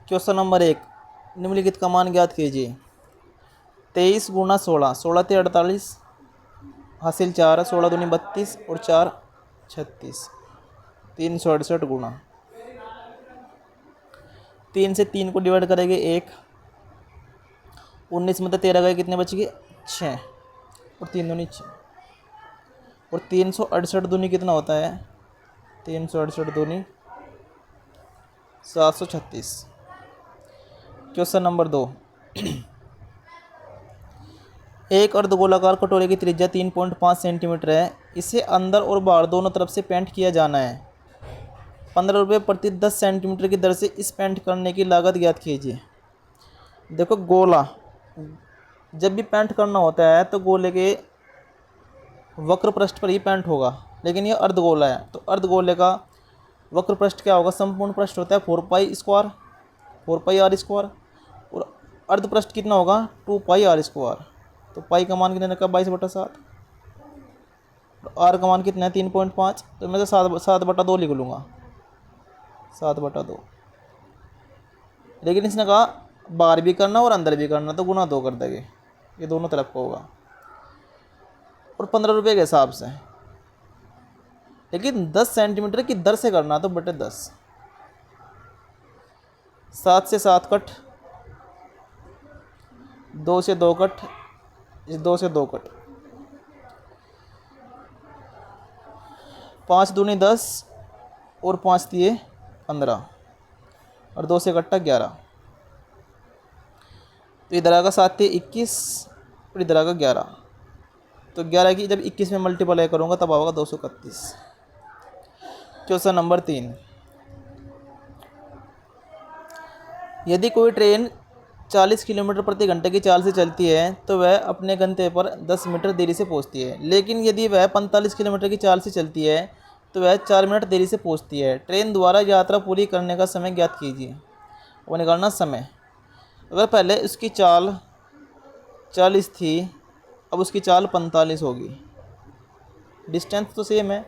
Question number 1, निम्नलिखित का मान ज्ञात कीजिए। 23 गुना 16, 16 × 48 हासिल 4, 16 दूनी 32 और 4 36, 368 गुना 3 से 3 को डिवाइड करेंगे 1, 19 में तो 13 गए, कितने बच गए 6 और 3 दूनी 6 और 368 दूनी कितना होता है 368 दूनी 736। क्वेश्चन नंबर 2, एक अर्धगोलाकार कटोरे की त्रिज्या 3.5 सेंटीमीटर है। इसे अंदर और बाहर दोनों तरफ से पेंट किया जाना है। 15 रुपये प्रति 10 सेंटीमीटर की दर से इस पेंट करने की लागत ज्ञात कीजिए। देखो गोला जब भी पेंट करना होता है तो गोले के वक्र पृष्ठ पर ही पेंट होगा, लेकिन ये अर्धगोला है तो अर्धगोले का वक्र पृष्ठ क्या होगा, संपूर्ण पृष्ठ होता है 4 पाई आर स्क्वायर और अर्ध पृष्ठ कितना होगा 2 पाई आर स्क्वायर। तो पाई का मान कितना रखा 22/7 और आर का मान कितना है 3.5, तो मैं तो 7/2 लिख लूँगा 7/2। लेकिन इसने कहा बाहर भी करना और अंदर भी करना तो गुना 2 कर देंगे, ये दोनों तरफ का होगा और 15 रुपये के हिसाब से। लेकिन 10 सेंटीमीटर की दर से करना तो बटे 10, 7 से 7 कट, 2 से 2 कट, 2 से 2 कट, 5 दूनी 10 और 5 दिए 15 और 2 से कट्टा 11, तो इधर आएगा 7 दिए 21 और इधर आएगा 11, तो 11 की जब 21 में मल्टीप्लाई करूँगा तब आएगा 231। क्वेश्चन नंबर 3, यदि कोई ट्रेन 40 किलोमीटर प्रति घंटे की चाल से चलती है तो वह अपने गंतव्य पर 10 मीटर देरी से पहुंचती है। लेकिन यदि वह 45 किलोमीटर की चाल से चलती है तो वह 4 मिनट देरी से पहुंचती है। ट्रेन द्वारा यात्रा पूरी करने का समय ज्ञात कीजिए। वो निकालना समय। अगर पहले उसकी चाल 40 थी, अब उसकी चाल 45 होगी, डिस्टेंस तो सेम है,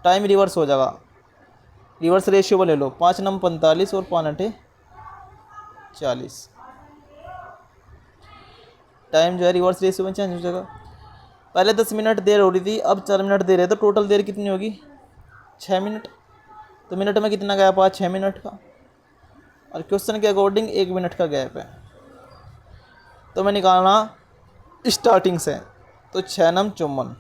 टाइम रिवर्स हो जाएगा, रिवर्स रेशियो वो ले लो, 5 नम 45 और 5 8 40, टाइम जो है रिवर्स रेशियो में चेंज हो जाएगा। पहले 10 मिनट देर हो रही थी, अब 4 मिनट देर है, तो टोटल देर कितनी होगी 6 मिनट। तो मिनट में कितना गैप आया 6 मिनट का, और क्वेश्चन के अकॉर्डिंग 1 मिनट का गैप है। तो मैं निकालना स्टार्टिंग से, तो 6 नम 54,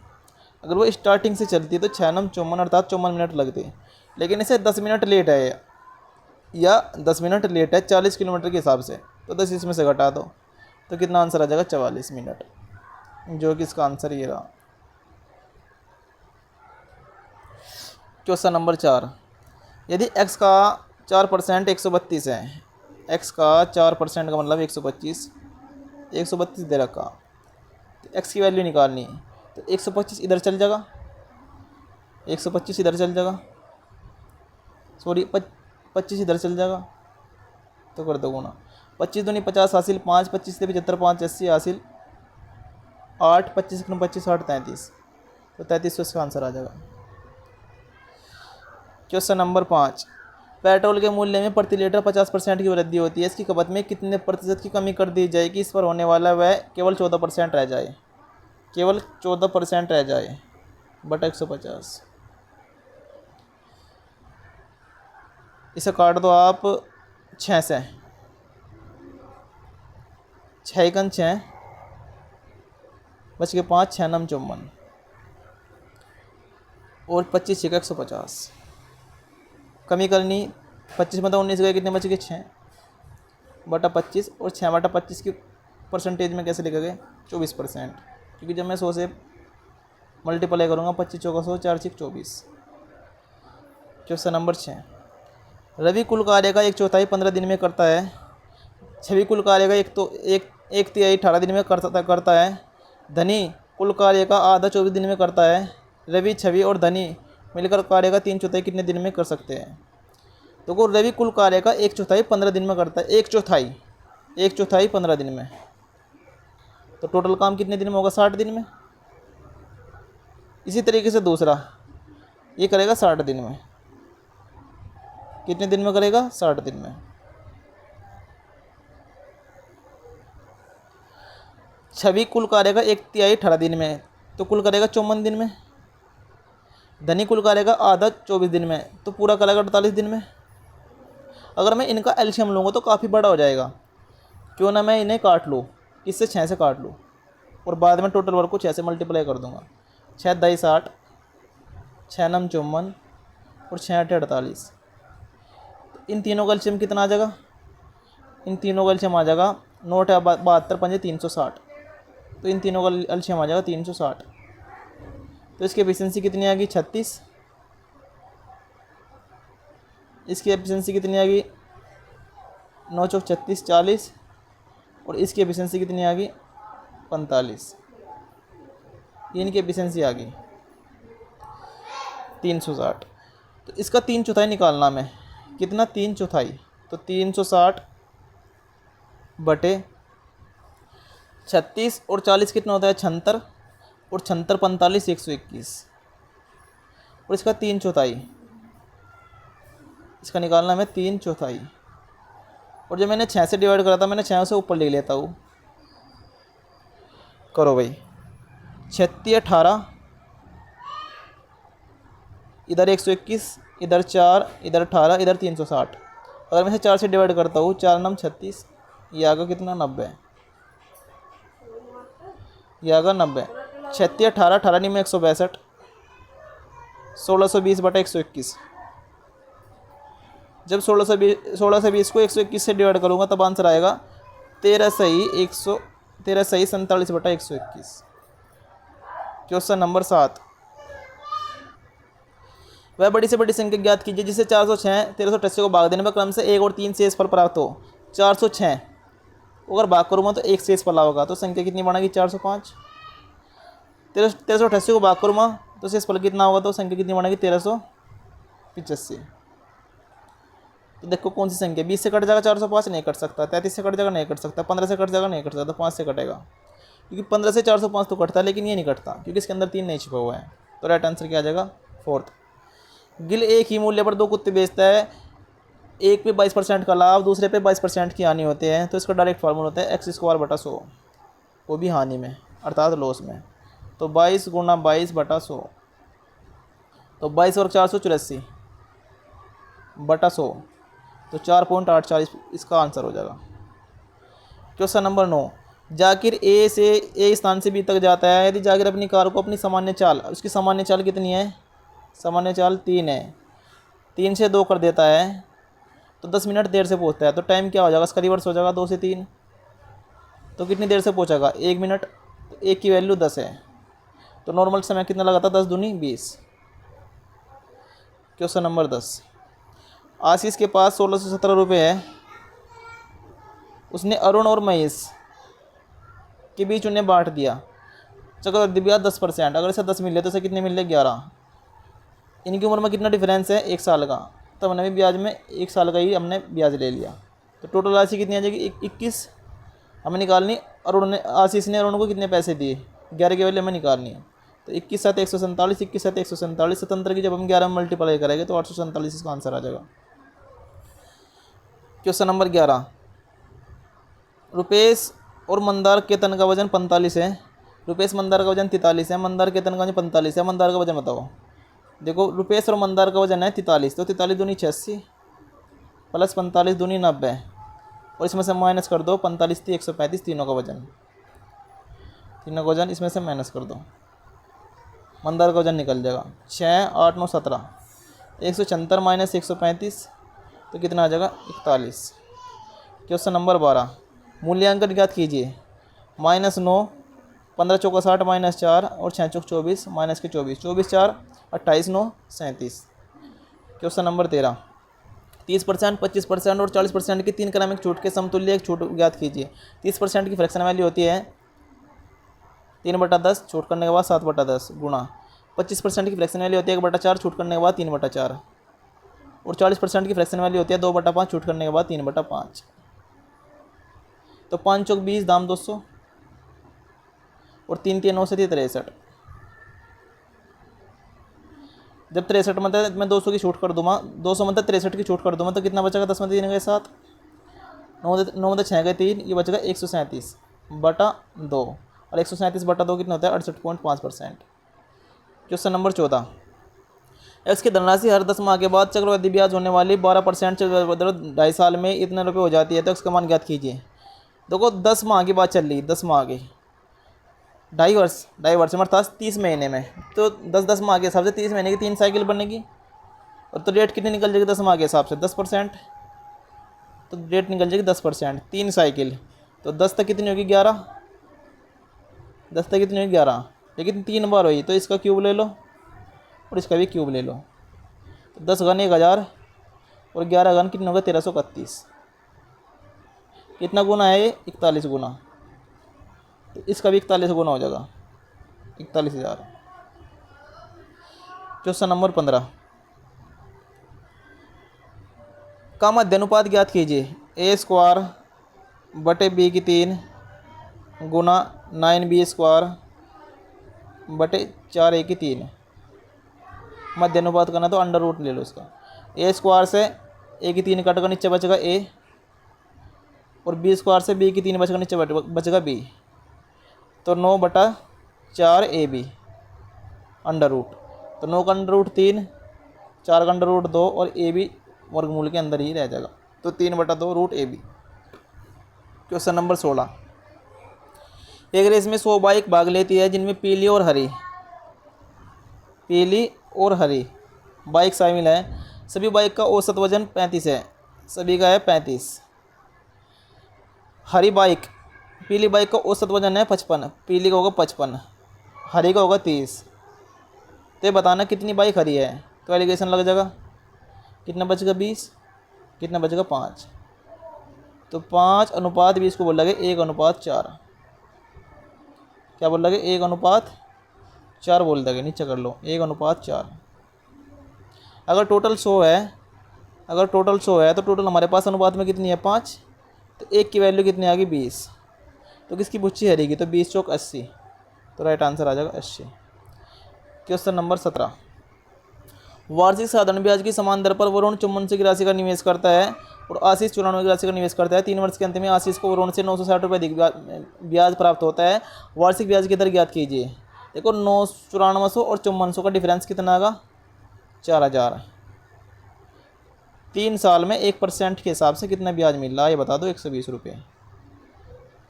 अगर वो स्टार्टिंग से चलती है तो 6 नम 54 अर्थात 54 मिनट लगती है। लेकिन इसे 10 मिनट लेट है या 10 मिनट लेट है 40 किलोमीटर के हिसाब से, तो 10 इसमें से घटा दो तो कितना आंसर आ जाएगा 44 मिनट, जो कि इसका आंसर ये रहा। क्वेश्चन नंबर 4, यदि x का 4% 132 है, x का 4% का मतलब 125, 132 दे रखा, तो x की वैल्यू निकालनी है, तो 125 इधर चल जाएगा, 125 इधर चल जाएगा, सॉरी 25 इधर चल जाएगा, तो कर दो गुना, 25 दूनी 50 हासिल 5, 25 से 75 5 80 हासिल 8, 25 25 8 33, तो 33 इसका आंसर आ जाएगा। क्वेश्चन नंबर 5, पेट्रोल के मूल्य में प्रति लीटर 50% की वृद्धि होती है, इसकी खपत में कितने प्रतिशत की कमी कर दी जाए कि इस पर होने वाला वह केवल 14% रह जाए, केवल 14% रह जाए बटा 150। इसे काट दो आप 6 से, 6 एकन 6 बच के 5, 6 नम 54 और 25 का 150, कमी करनी 25 में तो 19 गए, कितने बच गए 6 बटा 25 और 6 बटा 25 की परसेंटेज में कैसे लिखोगे 24%, क्योंकि जब मैं 100 से मल्टीप्लाई करूँगा 25 चौका 100 4 6 24। क्वेश्चन नंबर 6, रवि कुल कार्य का 1/4 15 दिन में करता है, छवि कुल कार्य का एक तिहाई 18 दिन में करता है, धनी कुल कार्य का आधा 24 दिन में करता है। रवि, छवि और धनी मिलकर कार्य का 3/4 कितने दिन में कर सकते हैं। तो रवि कुल कार्य का 1/4 15 दिन में करता है, 1/4 15 दिन में, तो टोटल काम कितने दिन में होगा 60 दिन में। इसी तरीके से दूसरा ये करेगा 60 दिन में, कितने दिन में करेगा 60 दिन में। छवि कुल करेगा 1/3 18 दिन में, तो कुल करेगा 54 दिन में। धनी कुल करेगा आधा 24 दिन में, तो पूरा करेगा 48 दिन में। अगर मैं इनका एलसीएम लूँगा तो काफ़ी बड़ा हो जाएगा, क्यों ना मैं इन्हें काट लूँ, इससे 6 से काट लूँ और बाद में टोटल वर्क को 6 से मल्टीप्लाई कर दूँगा। 6 दाई 60, 6 नम 54 और 6 8 48। तो इन तीनों का एलसीएम कितना आ जाएगा? इन तीनों का एलसीएम आ जाएगा 9 72 पंजे 360। तो इन तीनों का एलसीएम आ जाएगा 360। तो इसकी एफिशिएंसी कितनी आ गई? 36। इसकी एफिशिएंसी कितनी आ गई? 9 चौक 36 40। और इसकी एफिशिएंसी कितनी आ गई? 45। ये इनकी एफिशिएंसी आ गई 360। तो इसका 3/4 निकालना में कितना? 3/4। तो 360 बटे 36 और 40 कितना होता है? 76 और 76 45 121। और इसका 3/4 इसका निकालना में 3/4। और जब मैंने 6 से डिवाइड करा था, मैंने 6 से ऊपर ले लेता हूँ। करो भाई, 36 18 इधर 121, इधर 4, इधर 18, इधर 360। अगर मैं 4 से डिवाइड करता हूँ, 4 नम 36, ये आगा कितना? 90। ये आगा 90। 36 18 18 नहीं में 162, 1620 बटा 121। जब 1620 को 121 से डिवाइड करूँगा तब आंसर आएगा 13 सही 47 बटा 121। Question number 7। वह बड़ी से बड़ी संख्या ज्ञात कीजिए जिसे 406 1388 को भाग देने पर क्रम से 1 और 3 शेष फल प्राप्त हो। 406 अगर भाग करूँगा तो 1 शेष फल होगा, तो संख्या कितनी बनेगी? 405। 1388 को भाग करूँगा तो शेष फल कितना होगा? तो संख्या कितनी बनेगी? 1385। तो देखो कौन सी संख्या 20 से कट जाएगा? 405 नहीं कट सकता। 33 से कट जाएगा? नहीं कट सकता। 15 से कट जाएगा? नहीं कट सकता। 5 से कटेगा, क्योंकि 15 से 405 तो कटता है, लेकिन ये नहीं कटता क्योंकि इसके अंदर 3 नहीं छिपा हुआ है। तो राइट आंसर क्या आ जाएगा? 4th। गिल एक ही मूल्य पर 2 कुत्ते बेचता है, एक पे 22% का लाभ, दूसरे पे 22% की हानि होते हैं, तो इसका डायरेक्ट फार्मूला होता है x² बटा 100, वो भी हानि में अर्थात लॉस में। तो 22 गुना 22 बटा 100, तो 22 और 484 बटा 100, तो 4.840 इसका आंसर हो जाएगा। Question number 9। जाकिर ए से ए स्थान से बी तक जाता है। यदि जाकिर अपनी कार को अपनी सामान्य चाल, उसकी सामान्य चाल कितनी है? सामान्य चाल 3 है, 3 से 2 कर देता है तो 10 मिनट देर से पहुंचता है। तो टाइम क्या हो जाएगा? इसका रिवर्स हो जाएगा 2 से 3। तो कितनी देर से पहुंचेगा? 1 मिनट। तो 1 की वैल्यू 10 है, तो नॉर्मल समय कितना लगा था? 10 दूनी 20। Question number 10। आशीष के पास 1617 रुपये है। उसने अरुण और महेश के बीच उन्हें बांट दिया। चक्रवृद्धि ब्याज 10%। अगर इसे 10 मिल रहे तो इसे कितने मिल रहे? 11। इनकी उम्र में कितना डिफरेंस है? 1 साल का। तब हमने भी ब्याज में 1 साल का ही हमने ब्याज ले लिया। तो टोटल राशि कितनी आ जाएगी? 21 हमें निकालनी। आशीष ने अरुण को कितने पैसे दिए? 11 की वैल्यू हमें निकालनी है। तो 21 7 147, 21 7 147, 77 की जब हम 11 में मल्टीप्लाई करेंगे तो 847 इसका आंसर आ जाएगा। Question number 11। रुपेश और मंदार केतन का वजन 45 है। रुपेश मंदार का वजन 43 है, मंदार केतन का वजन 45 है। मंदार का वजन बताओ। देखो रुपेश और मंदार का वजन है 43, तो 43 दूनी 86 प्लस 45 दूनी 90, और इसमें से माइनस कर दो 45 थी 135, तीनों का वजन इसमें से माइनस कर दो, मंदार का वजन निकल जाएगा 6 8 9 17, 176 माइनस 135 तो कितना आ जाएगा? 41। Question number 12। मूल्यांकन ज्ञात कीजिए। -9, 15 चौका 60 माइनस 4 और 6 चौक 24 माइनस के 24, 24 4 28 9 37। Question number 13। 30%, 25% और 40% की 3 क्रमिक छूट के समतुल्य एक छूट ज्ञात कीजिए। 30% की फ्रैक्शन वैल्यू होती है 3/10, छूट करने के बाद 7/10 गुणा 25% की फ्रैक्शन वैल्यू होती है 1/4, छूट करने के बाद 3/4, और 40% की फ्रैक्शन वैल्यू होती है 2/5, छूट करने के बाद 3/5। तो 5 चौक 20, दाम 200 और 3 3 9 से 63। जब 63 मतलब मैं 200 की छूट कर दूँगा, 200 मतलब 63 की छूट कर दूँगा तो कितना बचेगा? 10 में 3 गए 7, 9 में 6 गए 3, ये बचेगा 137। बटा 2 और 137/2 कितना होता है 68.5%। क्वेश्चन नंबर 14, एक्स की धनराशि हर 10 माह के बाद चक्रवृद्धि ब्याज होने वाली 12% चक्रवृद्धि 2.5 साल में इतने रुपये हो जाती है, तो एक्स का मान ज्ञात कीजिए। देखो 10 माह की बात चल रही, 10 माह की, 2.5 वर्ष में अर्थात 30 महीने में, तो 10 माह के हिसाब से 30 महीने की 3 साइकिल बनेगी, और तो रेट कितनी निकल जाएगी 10 माह के हिसाब से 10%, तो रेट निकल जाएगी 10%, 3 साइकिल, तो 10 तक कितनी होगी 11, 10 तक कितनी होगी 11, लेकिन 3 बार हुई तो इसका क्यूब ले लो और इसका भी क्यूब ले लो, तो 10 घन 1000 और 11 घन कितना होगा 1331, कितना गुना है ये 41 गुना, तो इसका भी 41 गुना हो जाएगा 41,000। क्वेश्चन नंबर 15 का मध्य अनुपात ज्ञात कीजिए। A² बटे B3 गुना 9B² बटे 4A3। मध्य अनुपात करना तो अंडर रूट ले लो इसका। A² से A3 कट कर नीचे बचेगा A, और B² से B3 बचेगा नीचे बचेगा B, तो 9/4AB अंडर रूट, तो 9 का अंडर रूट 3, 4 का अंडर रूट 2 और AB वर्गमूल के अंदर ही रह जाएगा, तो 3/2 रूट AB। क्वेश्चन नंबर 16, एक रेस में 100 बाइक भाग लेती है जिनमें पीली और हरी बाइक शामिल है। सभी बाइक का औसत वजन 35 है, सभी का है 35। पीली बाइक का औसत वजन है 55, पीली का होगा 55, हरी का होगा 30, तो ये बताना कितनी बाइक हरी है, तो एलिगेशन लग जाएगा, कितना बचेगा 20, कितना बचेगा 5, तो 5:20 को बोल लगे 1:4, क्या बोल लगे 1:4 बोल देंगे, नीचे कर लो 1:4। अगर टोटल 100 है तो टोटल हमारे पास अनुपात में कितनी है 5, तो 1 की वैल्यू कितनी आ गई 20, तो किसकी बुच्ची हरेगी, तो 20 चौक 80, तो राइट आंसर आ जाएगा 80। क्वेश्चन नंबर 17, वार्षिक साधारण ब्याज की समान दर पर वरुण 54 की राशि का निवेश करता है और आशीष 94 की राशि का निवेश करता है। 3 वर्ष के अंत में आशीष को वरुण से 960 रुपये अधिक ब्याज प्राप्त होता है। वार्षिक ब्याज की दर ज्ञात कीजिए। देखो 994 और 5400 का डिफरेंस कितना आएगा 4000। 3 साल में 1% के हिसाब से कितना ब्याज मिल रहा है ये बता दो, 120 रुपये,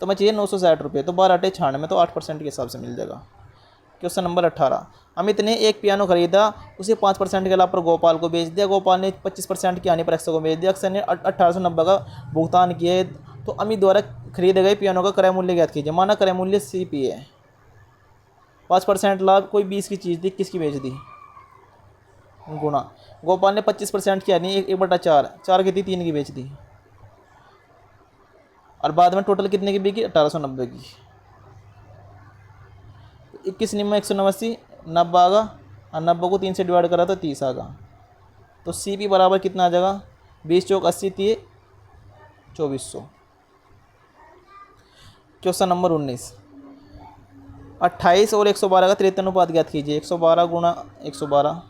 तो मैं चाहिए 960 रुपये, तो 12 8 96 तो 8% के हिसाब से मिल जाएगा। क्वेश्चन नंबर 18, अमित ने एक पियानो खरीदा, उसे 5% के लाभ पर गोपाल को बेच दिया। गोपाल ने 25% की हानि पर अक्षय को बेच दिया। अक्षय ने 1890 का भुगतान किए, तो अमित द्वारा खरीदे गए पियानो का क्रय मूल्य ज्ञात कीजिए। माना क्रय मूल्य CP है, 5% लाभ, कोई 20 की चीज़ दी, किसकी बेच दी, गुणा। गोपाल ने 25% की हानि 1/4, 4 की थी 3 की बेच दी, और बाद में टोटल कितने की बिकी 1890 की। 21 निम्न 189, 90 आगा, और 90 को 3 से डिवाइड करा तो 30 आगा, तो CP बराबर कितना आ जाएगा 20 चौक 80 30 2400। क्वेश्चन नंबर 19, 28 और 112 का 53 अनुपात ज्ञात कीजिए। 112 गुणा 112,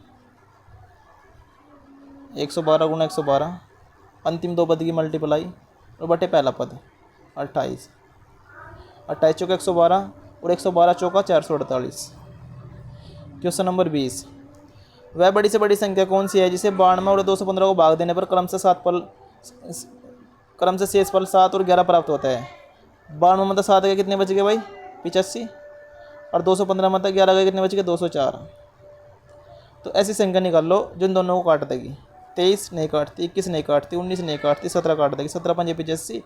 112 गुणा 112, अंतिम दो पद की मल्टीप्लाई और बटे पहला पद 28, 28 चौका 112 और 112 चौका 448। क्वेश्चन नंबर 20, वह बड़ी से बड़ी संख्या कौन सी है जिसे 92 और 215 को भाग देने पर क्रम से शेष फल 7 और 11 प्राप्त होता है। 92 मतलब 7 के कितने बच गए भाई 85, और 215 मतलब 11 के कितने बच गए 204। तो ऐसी संख्या निकाल लो जो इन दोनों को काट देगी। 23 नहीं काटती, 21 नहीं काटती, 19 नहीं काटती, 17 काट देगी। 17 5 85,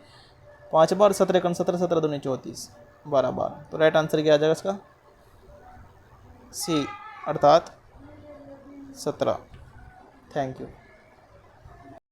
5 बार, 17 1 17, 17 2 34, 12 बार। तो राइट आंसर क्या आ जाएगा इसका C, अर्थात 17। Thank you.